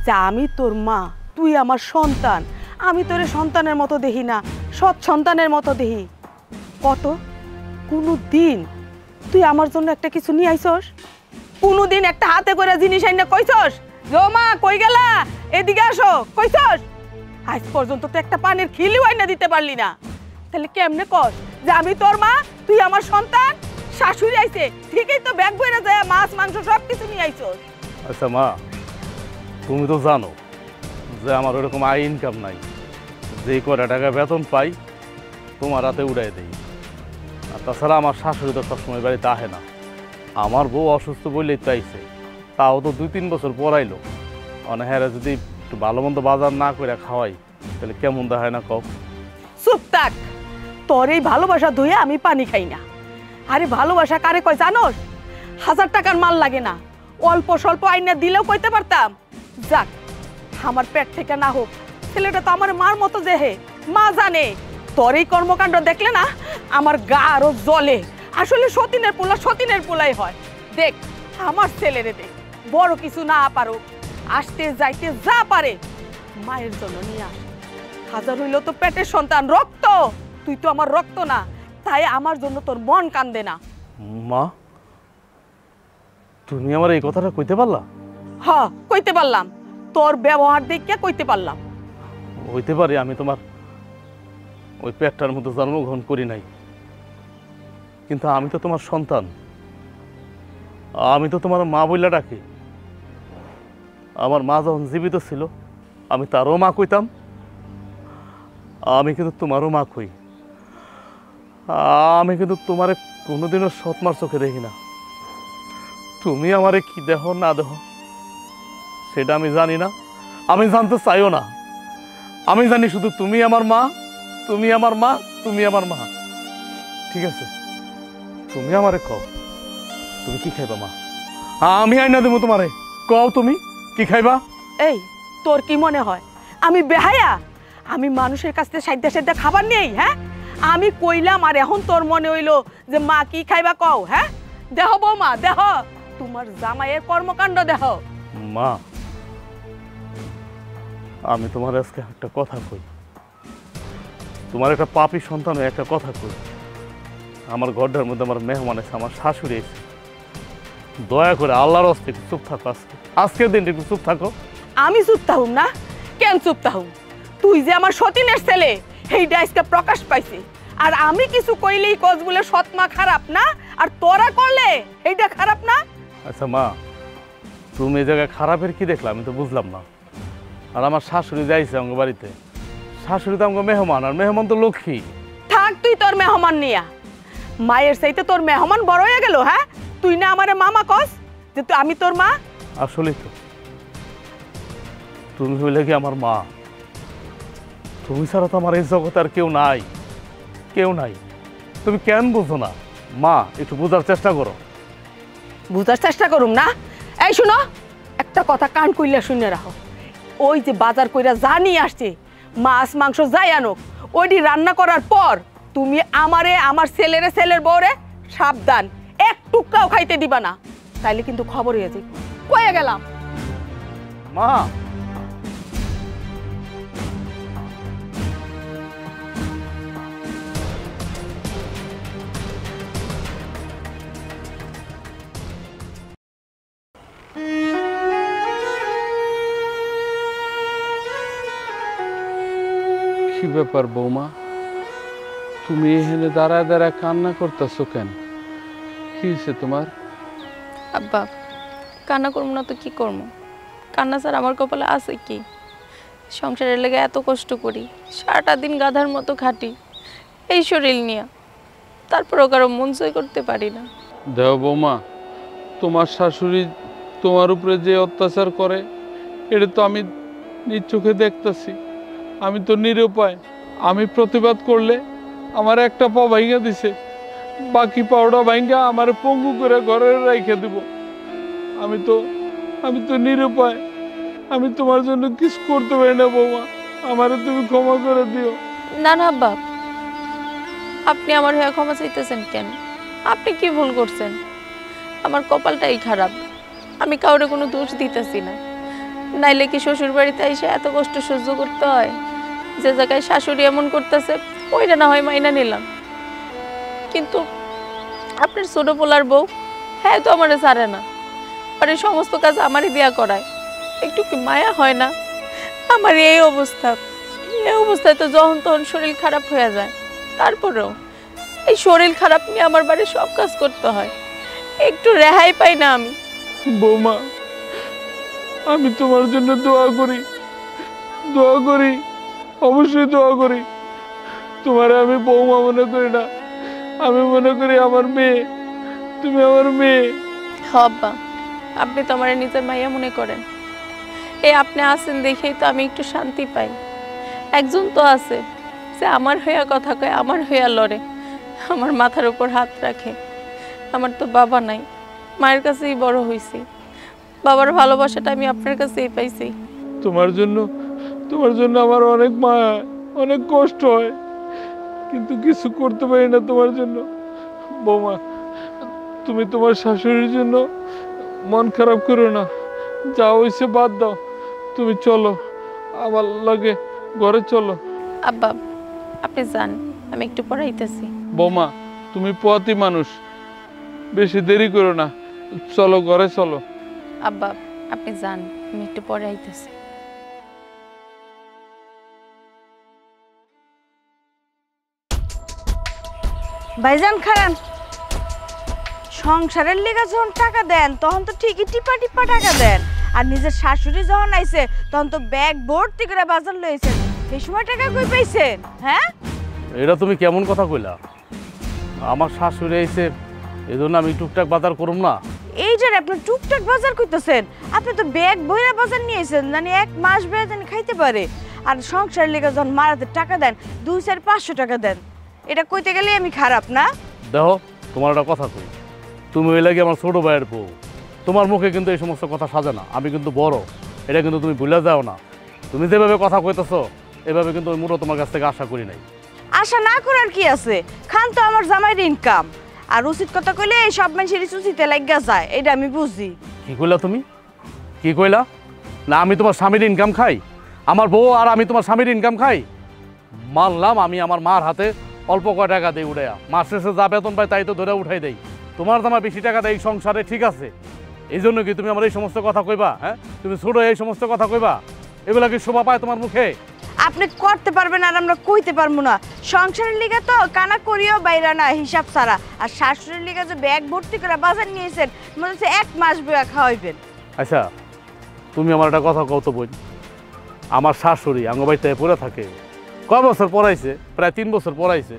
যে আমি তোর মা, তুই আমার সন্তান, আমি তোরে সন্তানের মতো দেখি না, সৎ সন্তানের মতো দেখি। কত কোনো দিন তুই আমার জন্য একটা কিছু নিয়ে আইছস? কোনোদিন একটা হাতে করে জিনিস আইনা কইছস যে ও মা কই গেলা এদিকে আসো কইছস? আজ পর্যন্ত তো একটা পানির খিলিও আইনা দিতে পারলি না। তাহলে কেমনে কর যে আমি তোর মা, তুই আমার সন্তান? শাশুড়ি আইছে ঠিকই তো ব্যাগ বইরা যায় মাছ মাংস সব কিছু নিয়ে আইছস। আচ্ছা মা, তুমি তো জানো যে আমার ওরকম আয় ইনকাম নাই, যে কটা টাকা বেতন পাই তোমার হাতে উড়াই দেই। আর তাছাড়া আমার শাশুড়ি তো সবসময় বাড়িতে আহে না, আমার বউ অসুস্থ বললেই তো আইছে, তাও তো 2-3 বছর পরাইলো। অনেহারে যদি একটু ভালো মন্দ বাজার না করে খাওয়াই তাহলে কেমন দেখায় না কও? চুপ থাক, তোর এই ভালোবাসা ধুয়ে আমি পানি খাই না। আরে ভালোবাসা কারে কয় জানোস? 1000 টাকার মাল লাগে না, অল্প স্বল্প আইনা দিলেও কইতে পারতাম। যাক, আমার পেট থেকে না হোক, ছেলেটা তো আমার মার মতো দেহে, মা জানে। তোর এই কর্মকাণ্ড দেখলে না আমার গা আরো জ্বলে। আসলে সতীনের পোলা সতীনের পোলাই হয়। দেখ আমার ছেলেরে দেখ, বড় কিছু না পারুক, আসতে যাইতে যা পারে মায়ের জন্য নিয়ে আস। হাজার হইলেও তো পেটের সন্তান, রক্ত। তুই তো আমার রক্ত না, তাই আমার জন্য তোর মন কান্দে না। মা, তুমি আমার এই কথাটা কইতে পারলা? হ্যাঁ কইতে পারলাম, তোর ব্যবহার দেখে কইতে পারলাম। হইতে পারি আমি তোমার ওই পেটটার মতো জন্মগ্রহণ করি নাই, কিন্তু আমি তো তোমার সন্তান, আমি তো তোমার মা বইলা ডাকি। আমার মা যখন জীবিত ছিল আমি তারও মা কইতাম, আমি কিন্তু তোমারও মা কই। আমি কিন্তু তোমারে কোনোদিনও সৎমার চোখে দেখি না। তুমি আমারে কি দেহ না দেহ সেটা আমি জানি না, আমি জানতে চাইও না। আমি জানি শুধু তুমি আমার মা, তুমি আমার মা, তুমি আমার মা। ঠিক আছে, তুমি আমারে কও তুমি কি খাইবা মা? আমি আইনা দেবো তোমারে, কও তুমি কি খাইবা? এই তোর কি মনে হয় আমি বেহায়া? আমি মানুষের কাছ থেকে সাইডা সাইডা খাবার নেই? হ্যাঁ, আমি কইলাম আর এখন তোর মনে হইলো যে মা কি খাইবা কও? হ্যাঁ, দেহ বৌমা দেহ, তোমার জামাইয়ের কর্মকাণ্ড দেহ। মা, আমি তোমার আজকে একটা কথা কই, তোমার একটা পাপী সন্তান হয়ে একটা কথা কই। আমার ঘরটার মধ্যে আমার মেহমান এসে, আমার শাশুড়ি এসে, দয়া করে আল্লাহর হস্তে একটু চুপ থাকো। আজকের দিনটা একটু চুপ থাকো। আমি চুপ থাকুম না? কেন চুপ থাকুম? তুই যে আমার সতীনের ছেলে এইটা আজকে প্রকাশ পাইছে, আর আমি কিছু কইলেই কস বলে সৎমা খারাপ না, আর তোরা করলে এইটা খারাপ না? আচ্ছা মা, তুমি এই জায়গায় খারাপের কি দেখলা আমি তো বুঝলাম না। আর আমার শাশুড়ি যাইছে আমার বাড়িতে, শাশুড়ি তো আমার মেহমান, আর মেহমান তো লক্ষ্মী। থাক তুই তোর মেহমান নিয়া, মায়ের চাইতে তোর মেহমান বড় হয়ে গেল। হ্যাঁ, তুই না আমারে মামা কস যে তুই আমি তোর মা? আসলেই তো তুমি হইলে কি আমার মা, তুমি ছাড়া তো আমার এই জগতে আর কেউ নাই, কেউ নাই। তুমি কেন বুঝো না মা? একটু বোঝার চেষ্টা করো। বুঝার চেষ্টা করুম না? এই শুনো, একটা কথা কান কইলা শুনে রাখো। ওই যে বাজার কইরা যা নিয়ে আসছে, মাছ মাংস যাই আনুক, ওইটি রান্না করার পর তুমি আমারে, আমার ছেলেরে, ছেলের বউরে সাবধান, এক টুকরাও খাইতে দিবা না, তাইলে কিন্তু খবর হয়ে যাবে। কয়ে গেলাম। মা, কি ব্যাপার বৌমা, তুমি এখানে দাঁড়ায় দাঁড়ায় কান্না করতেছো কেন? কি হয়েছে তোমার? আব্বা, কান্না করবো না তো কি করবো? কান্না স্যার আমার কপালে আছে কি? সংসারের লেগে এত কষ্ট করি, সারাটা দিন গাধার মতো খাটি এই শরীর নিয়ে, তারপরও কারো মন সই করতে পারি না। দেহ বৌমা, তোমার শাশুড়ি তোমার উপরে যে অত্যাচার করে এটা তো আমি নিজ চোখে দেখতেছি। আমি তো নিরুপায়। আমি প্রতিবাদ করলে আমার একটা পা ভাঙা দিছে, বাকি পাওটা ভাঙা আমার পঙ্গু করে ঘরে রেখে দিব। আমি তো নিরুপায়। আমি তোমার জন্য কিছু করতে পারি না বৌমা, আমারে তুমি ক্ষমা করে দিও। না না আব্বা, আপনি আমার হয়ে ক্ষমা চাইতেছেন কেন? আপনি কি ভুল করছেন? আমার কপালটাই খারাপ, আমি কাউরে কোনো দোষ দিতেছি না। নাইলে কি শ্বশুর বাড়িতে এসে এত কষ্ট সহ্য করতে হয়? যে জায়গায় শাশুড়ি এমন করতেছে ওইটা না হয় মাইনা নিলাম, কিন্তু আপনার ছোট পোলার বউ হ্যাঁ তো আমারে ছাড়ে না, আর এই সমস্ত কাজ আমারই দেয়া করায়। একটু কি মায়া হয় না? আমার এই অবস্থায় তো যখন তখন শরীর খারাপ হয়ে যায়। তারপরেও এই শরীর খারাপ নিয়ে আমার বাড়ির সব কাজ করতে হয়, একটু রেহাই পাই না আমি। বৌমা, আমি তোমার জন্য দোয়া করি, অবশ্যই দোয়া করি। তোমার আমি বৌমা মনে করি না, আমি মনে করি আমার মেয়ে, তুমি আমার মেয়ে। হব্বা, আপনি তো আমার নিজের মাইয়া মনে করেন। এই আপনি আছেন দেখেই তো আমি একটু শান্তি পাই। একজন তো আছে যে আমার হইয়া কথা কয়, আমার হইয়া লড়ে, আমার মাথার উপর হাত রাখে। আমার তো বাবা নাই, মায়ের কাছেই বড় হয়েছি। বাবার ভালোবাসাটা আমি আপনার কাছেই পাইছি। তোমার জন্য আমার অনেক মায়া, অনেক কষ্ট হয়, কিন্তু কিছু করতে পারি না তোমার জন্য। বৌমা, তুমি তোমার শাশুড়ির জন্য মন খারাপ করো না, যা হইছে বাদ দাও। তুমি চলো আমার লাগে, ঘরে চলো। আব্বা, আপনি যান, আমি একটু পড়াইতেছি। বৌমা, তুমি পোয়াতি মানুষ, বেশি দেরি করো না, চলো ঘরে চলো। আব্বা, আপনি যান, আমি একটু পরে আইতেছি। ভাইজান খারান, সংসারের লেগে যখন টাকা দেন তখন তো ঠিকই টিপা টিপা টাকা দেন, আর নিজের শাশুড়ি যখন আইছে তখন তো ব্যাগ ভর্তি করে বাজার লইছেন। এই সময় টাকা কই পাইছেন? হ্যাঁ, এটা তুমি কেমন কথা কইলা? আমার শাশুড়ি আইছে এজন্য আমি টুকটাক বাজার করুম না? এই যে আপনি টুকটাক বাজার করতেছেন, আপনি তো ব্যাগ ভইরা বাজার নিয়ে আইছেন, জানি এক মাস বেতন খাইতে পারে। আর সংসারের লেগে যখন মারাতে টাকা দেন 200-500 টাকা দেন, এটা কইতে গেলে আমি খারাপ না? দেখো, তোমার একটা কথা কই, তুমি ওই লাগে আমার ছোট ভাইয়ের বউ, তোমার মুখে কিন্তু এই সমস্ত কথা সাজে না। আমি কিন্তু বড়, এটা কিন্তু তুমি ভুলে যাও না। তুমি যেভাবে কথা কইতেছো এভাবে কিন্তু ওই মুড়ো তোমার কাছ থেকে আশা করি নাই। আশা না করার কি আছে? খান তো আমার জামাইয়ের ইনকাম, আর উচিত কথা কইলে এই সব মানুষের উচিতে লাগিয়া যায়, এটা আমি বুঝি। কি কইলা তুমি? কি কইলা? না আমি তোমার স্বামীর ইনকাম খাই? আমার বউ আর আমি তোমার স্বামীর ইনকাম খাই? মানলাম আমি আমার মার হাতে অল্প কয় টাকা দেই উড়াইয়া, মাস শেষে যা বেতন পাই তাই তো ধরে উঠাই দেই। তোমার তো আমার বেশি টাকা দেয় সংসারে, ঠিক আছে, এই জন্য কি তুমি আমার এই সমস্ত কথা কইবা? হ্যাঁ, তুমি ছোট এই সমস্ত কথা কইবা? এগুলা কি শোভা পায় তোমার মুখে? আপনি করতে পারবেন আর আমরা কইতে পারবো না। সংসারের লিগে তো কানা করিও বাইরা না হিসাব ছাড়া, আর শাশুড়ির লিগে যে ব্যাগ ভর্তি করে বাজার নিয়েছেন, মনে হচ্ছে 1 মাস বইয়া খাওয়াইবেন। আচ্ছা, তুমি আমার একটা কথা কও তো বোন, আমার শাশুড়ি আঙ্গবাড়িতে পড়ে থাকে, কয় বছর পড়াইছে? প্রায় 3 বছর পড়াইছে।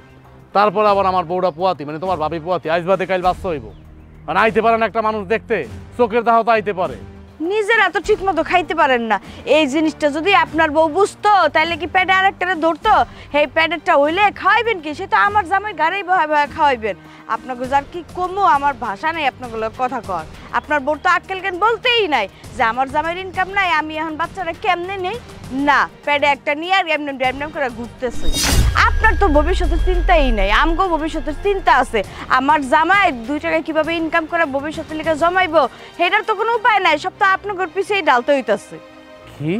তারপর আবার আমার বউটা পোয়াতি, মানে তোমার ভাবি পোয়াতি, আজ বাদে কাল বাচ্চা হইব। মানে আইতে পারে না একটা মানুষ দেখতে, চোখের দাহ তো আইতে পারে। নিজেরা তো ঠিক মতো খাইতে পারেন না। এই জিনিসটা যদি আপনার বউ বুঝতো তাহলে কি পেটে আরেকটারে ধরতো? এই পেটেরটা হইলে খাওয়াইবেন কি? সে তো আমার জামাই গাড়ি বহায় বহায় খাওয়াইবেন। আপনাকে যার কি কমো, আমার ভাষা নেই আপনাকে কথা কর। আপনার বউ তো আক্কেল জ্ঞান বলতেই নাই যে আমার জামাইয়ের ইনকাম নাই, আমি এখন বাচ্চারা কেমনে নেই না, পেটে একটা নিয়ে আর এমনি ড্যাম করে ঘুরতেছে। আপনার তো ভবিষ্যতের চিন্তাই নাই, আমগো ভবিষ্যতের চিন্তা আছে। আমার জামাই 2 টাকা কিভাবে ইনকাম করে ভবিষ্যতের লিগে জমাইবো, সেটার তো কোনো উপায় নাই। সব তো আপনার পিছিয়েই ডালতে হইতাছে। কি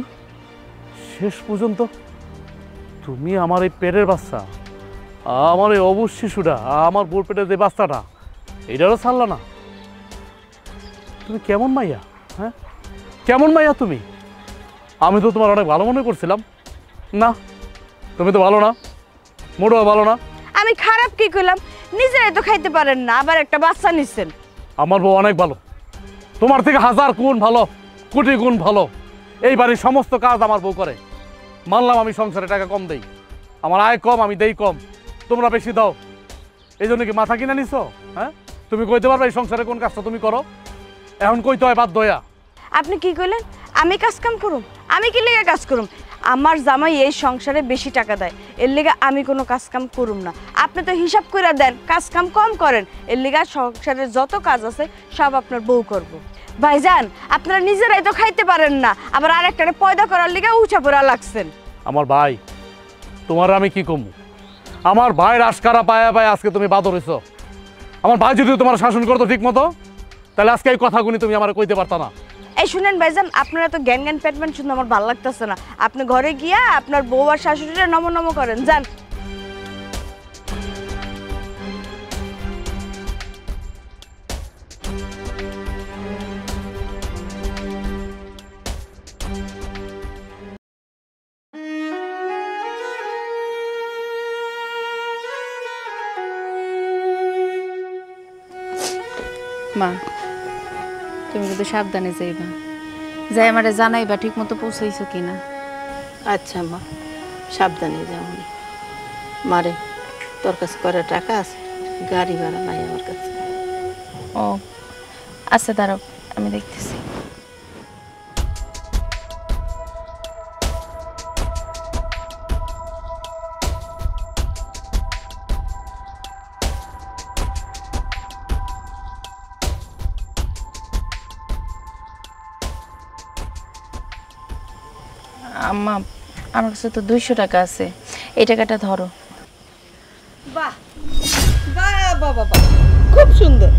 শেষ পর্যন্ত তুমি আমার এই পেটের বাচ্চা, আমার এই অবুজ শিশুটা, আমার বোর পেটের যে বাচ্চাটা, এটারও ছাড়লা না? তুমি কেমন মাইয়া? হ্যাঁ, কেমন মাইয়া তুমি? আমি তো তোমার অনেক ভালো মনে করছিলাম। না, তুমি তো ভালো না, মোটেও ভালো না। আমি খারাপ কি কইলাম? নিজেরাই তো খাইতে পারেন না, আবার একটা বাচ্চা নিচ্ছেন। আমার বউ অনেক ভালো, তোমার থেকে 1000 গুণ ভালো, কোটি গুণ ভালো। এই বাড়ির সমস্ত কাজ আমার বউ করে। মানলাম আমি সংসারে টাকা কম দেই, আমার আয় কম, আমি দেই কম, তোমরা বেশি দাও। এই জন্য কি মাথা কিনা নিছো? হ্যাঁ, তুমি কইতে পারবে এই সংসারে কোন কাজটা তুমি করো? এখন কইতে হয় বাধ্য হইয়া। আপনি কি কইলেন? আমি কাজ কাম করুম? আমি কি লেগে কাজ করুম? আমার জামাই এই সংসারে বেশি টাকা দেয়, এর লেগে আমি কোনো কাজ কাম করুম না। আপনি তো হিসাব করে দেন, কাজ কাম কম করেন, এর লেগে সংসারের যত কাজ আছে সব আপনার বউ করব। ভাইজান, আপনারা নিজেরাই তো খাইতে পারেন না, আবার আরেকটারে পয়দা করার লেগে উঁচা পড়া লাগছেন। আমার ভাই, তোমার আমি কি কমু? আমার ভাই রাজকারা পায়া পায় আজকে তুমি বাদ হইছো। আমার ভাই যদি তোমার শাসন করতো ঠিক মতো, তাহলে আজকে এই কথাগুলি তুমি আমার কইতে পারতা না। এই শুনেন ভাইজান, আপনারা তো জ্ঞান জ্ঞান পেটমেন্ট শুনে আমার ভালো লাগতেছে না। আপনি ঘরে গিয়া আপনার বউ আর শাশুড়িরা নমো নমো করেন, যান। মা তুমি কিন্তু সাবধানে যাইবা, যাই আমারে জানাইবা ঠিক মতো পৌঁছাইছো কিনা। আচ্ছা মা, সাবধানে যাও। মারে, তোর কাছে করে টাকা আছে, গাড়ি ভাড়া নাই আমার কাছে। ও আচ্ছা, দাঁড়াও আমি দেখতেছি। আম্মা, আমার কাছে তো 200 টাকা আছে, এই টাকাটা ধরো। বাহ বাহ বাহ বাহ, খুব সুন্দর।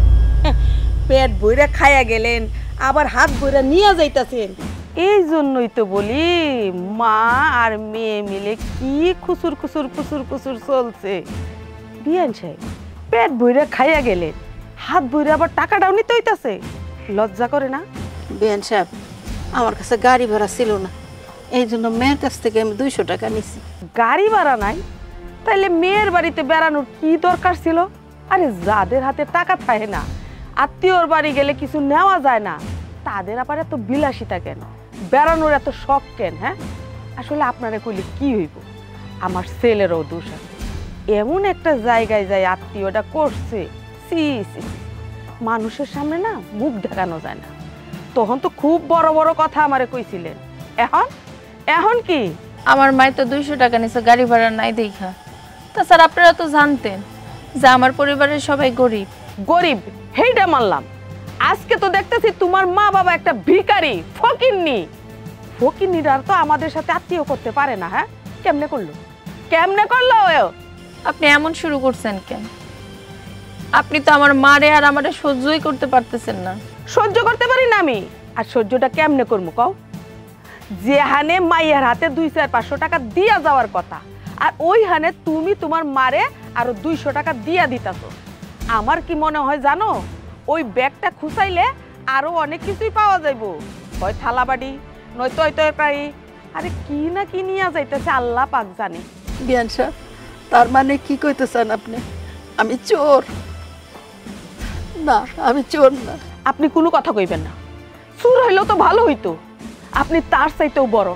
পেট বইরা খায়া গেলেন, আবার হাত বইরা নিয়ে যাইতাছেন। এই জন্যই তো বলি মা আর মেয়ে মিলে কি খুসুর খুসুর খুসুর খুসুর চলছে। বিয়ান সাহেব, পেট বইরা খাইয়া গেলেন, হাত বইরা আবার টাকাটাও নিতে হইতাছে, লজ্জা করে না? বিয়ান সাহেব, আমার কাছে গাড়ি ভাড়া ছিল না, এই জন্য মেয়ের কাছ থেকে আমি 200 টাকা নিছি। গাড়ি ভাড়া নাই? তাইলে মেয়ের বাড়িতে বেড়ানোর কি দরকার ছিল? আরে যাদের হাতে টাকা থাকে না, আত্মীয়র বাড়ি গেলে কিছু নেওয়া যায় না, তাদের আবার এত বিলাসিতা কেন, বেড়ানোর এত শখ কেন? হ্যাঁ, আসলে আপনারা কইলে কি হইব, আমার ছেলেরও দোষ আছে। এমন একটা জায়গায় যায় আত্মীয়টা করছে, সি সি, মানুষের সামনে না মুখ দেখানো যায় না। তখন তো খুব বড় বড় কথা আমারে কইছিলেন, এখন এখন কি? আমার মাই তো 200 টাকা নিছে গাড়ি ভাড়া নাই দেখা। তাছাড়া আপনারা তো জানতেন যে আমার পরিবারের সবাই গরিব। গরিব হেইটা মানলাম, আজকে তো দেখতেছি তোমার মা বাবা একটা ভিখারি, ফকিন্নি। ফকিন্নিরা তো আমাদের সাথে আত্মীয় করতে পারে না। হ্যাঁ, কেমনে করলো, কেমনে করলো? আপনি এমন শুরু করছেন কেন? আপনি তো আমার মারে আর আমারে সহ্যই করতে পারতেছেন না। সহ্য করতে পারি না আমি, আর সহ্যটা কেমনে করবো কও? যেহানে মাইয়ার হাতে 200-500 টাকা দিয়া যাওয়ার কথা, আর ওইখানে তুমি তোমার মারে আরো 200 টাকা দিয়া দিতাছো। আমার কি মনে হয় জানো, ওই ব্যাগটা খুঁচাইলে আরো অনেক কিছুই পাওয়া যাইবো, হয় থালাবাড়ি, নয় তয় তরকারি, আরে কি না কি নিয়ে যাইতেছে আল্লাহ পাক জানে। বিয়ান সাহেব, তার মানে কি কইতেছেন আপনি আমি চোর? না, আমি চোর না। আপনি কোনো কথা কইবেন না, চুর হইলেও তো ভালো হইতো, আপনি তার চাইতেও বড়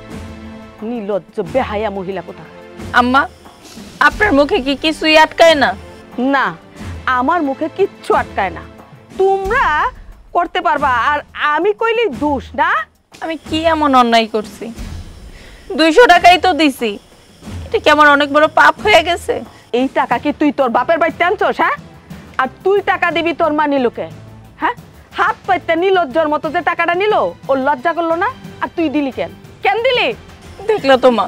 নির্লজ্জ বেহায়া মহিলা কোথা। আম্মা, আপনার মুখে কি কিছুই আটকায় না? না, আমার মুখে কিচ্ছু আটকায় না, তোমরা করতে পারবা, আর আমি কইলেই দোষ না? আমি কি এমন অন্যায় করছি? 200 টাকাই তো দিছি, এটা কি আমার অনেক বড় পাপ হয়ে গেছে? এই টাকা কি তুই তোর বাপের বাড়িতে আনছস? হ্যাঁ, আর তুই টাকা দিবি তোর মা নিলুকে? হ্যাঁ, হাত পাইতে নিলজ্জর মতো যে টাকাটা নিল, ও লজ্জা করলো না? আর তুই দিলি কেন? কেন দিলি? দেখলো তো মা,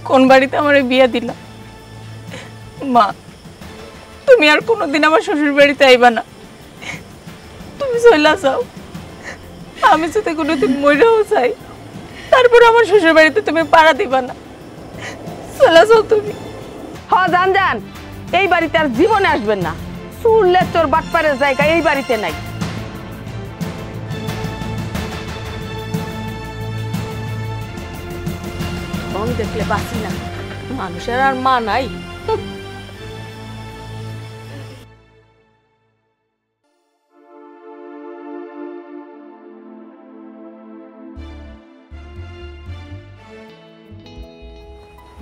কোন বাড়িতে আমার বিয়ে দিলা। মা, তুমি আর কোনোদিন আমার শ্বশুর বাড়িতে আইবা না, তুমি চইলা যাও। আমি যদি কোনোদিন মরেও যাই, তারপর আমার শ্বশুর বাড়িতে তুমি পাড়া দিবা না, চলে যাও তুমি। হ, জান জান, এই বাড়িতে আর জীবনে আসবেন না, চুরলে তোর বাটপারের জায়গা এই বাড়িতে নাই। রং দেখলে বাঁচি না, মানুষের আর মা নাই।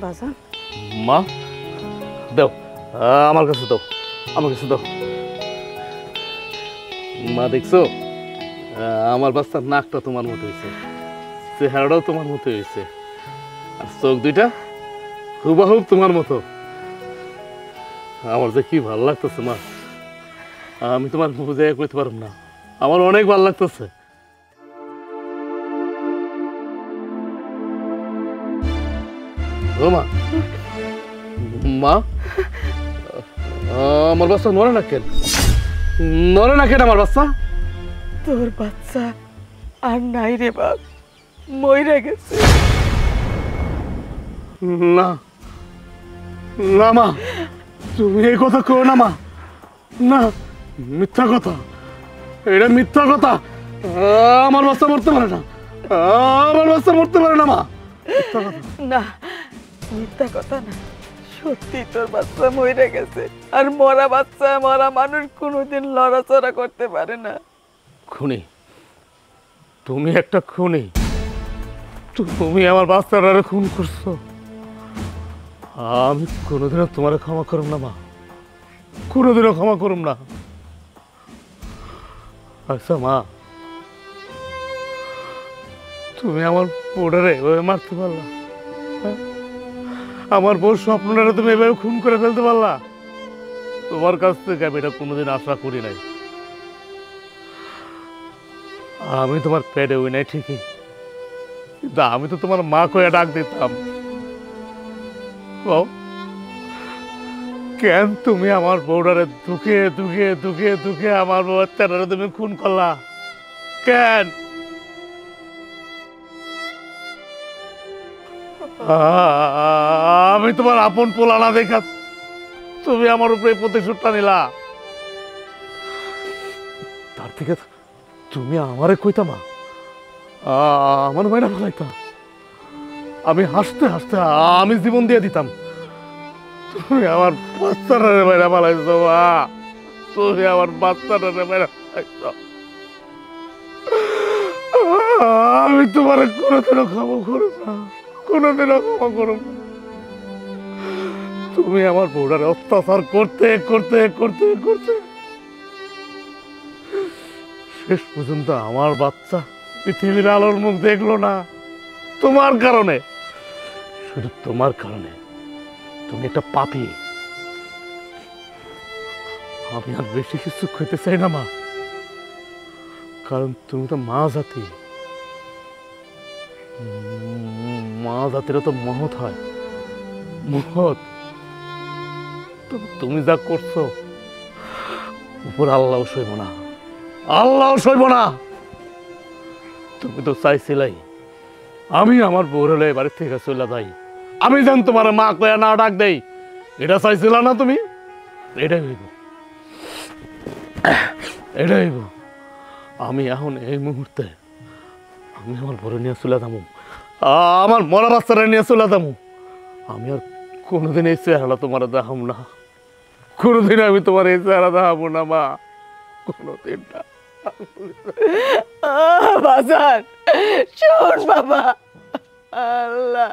বাজান, মা দাও, আমার কাছে দাও, আমার কাছে দাও। মা দেখছো, আমার বাচ্চার নাকটা তোমার মতো হয়েছে, চেহারাটাও তোমার মতো হয়েছে, আর চোখ দুইটা হুবাহুব তোমার মতো। আমার যে কি ভালো লাগতেছে মা, আমি তোমার বুঝাইয়া কইতে পারব না, আমার অনেক ভালো লাগতেছে। ও মা, মা, আমার বাচ্চা নড়ে না কেন? নড়ে না কেন আমার বাচ্চা? তোর বাচ্চা আর নাই রে বাপ, মইরা গেছে। না না মা, তুমি এই কথা করো না মা, না, মিথ্যা কথা, এটা মিথ্যা কথা। আমার বাচ্চা মরতে পারে না, আমার বাচ্চা মরতে পারে না মা, মিথ্যা কথা। না, মিথ্যা কথা না, সত্যি তোর বাচ্চা মরে গেছে, আর মরা বাচ্চা মরা মানুষ কোনোদিন লড়াচড়া করতে পারে না। খুনি, তুমি একটা খুনি। তুমি আমার বাচ্চাটারে খুন করছো। আমি কোনোদিনও তোমার ক্ষমা করব না মা, কোনোদিনও ক্ষমা করব না। আচ্ছা মা, তুমি আমার বোর্ডারে এভাবে মারতে পারলা? হ্যাঁ? আমার বউর স্বপ্নটা তুমি এভাবে খুন করে ফেলতে পারলা? তোমার কাছ থেকে আমি এটা কোনোদিন আশা করি নাই। আমি তোমার পেটে ওই নাই ঠিকই, কিন্তু আমি তো তোমার মা কয়ে ডাক দিতাম। কেন তুমি আমার বউডারে দুঃখে দুঃখে দুঃখে দুঃখে আমার বাচ্চাটারে তুমি খুন করলা? কেন? আমি তোমার আপন পোলানা দেখা তুমি আমার উপরে প্রতিশোধটা নিলা। তার থেকে তুমি আমারে কইতা মা, আমার মায়েরা ফেলাইতা। আমি হাসতে হাসতে আমি জীবন দিয়ে দিতাম। তুমি আমার বাচ্চাটারে মায়েরা ফেলাইছো মা, তুমি আমার বাচ্চাটারে মায়েরা ফেলাইছো। আমি তোমার কোনোদিনও ক্ষমা করো না, কোনোদিনও ক্ষমা করো না। তুমি আমার বউডারে অত্যাচার করতে করতে করতে করতে শেষ পর্যন্ত আমার বাচ্চা পৃথিবীর আলোর মুখ দেখলো না তোমার কারণে, শুধু তোমার কারণে। তুমি একটা পাপী। আমি আর বেশি কিছু খেতে চাই না মা, কারণ তুমি তো মা জাতি। মা জাতিরা তো মহৎ হয়, মহৎ। তুমি যা করছো উপর আল্লাহ সইব না, আল্লাহ সইব না। তুমি তো চাইছিলাই আমি আমার বউর হলে বাড়ির থেকে চলে যাই, আমি যেন তোমার মা কয়া না ডাক দেই। এটা চাইছিল না তুমি? এটাই হইব, এটাই হইব। আমি এখন এই মুহূর্তে আমি আমার বউরে নিয়ে চলে যাবো, আমার মরা বাচ্চারা নিয়ে চলে যাবো। আমি আর কোনোদিন এই চেহারা তোমার দেখাম না, কোনোদিন আমি তোমার এই চেহারা দেখাবো না মা, কোনোদিন না। বাজার শোন বাবা, আল্লাহ